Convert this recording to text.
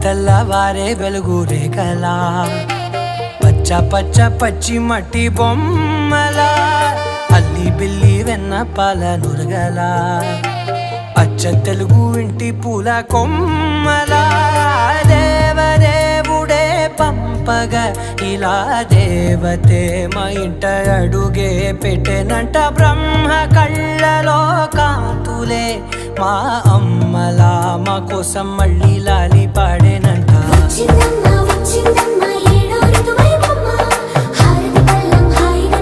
తెల్లవారే వెలుగు రేఖలా పచ్చ పచ్చ పచ్చి మట్టి బొమ్మల అల్లి బిల్లి వెన్న పాల నురగల అచ్చ తెలుగు ఇంటి పూల కొమ్మల దేవదేవుడే పంపగా ఇలా దేవతే మా ఇంట అడుగే పెట్టెనంట బ్రహ్మ కళ్ళలో కాంతులే మా అమ్మలా మా కోసం మళ్ళీ లాలి పాడేనంట.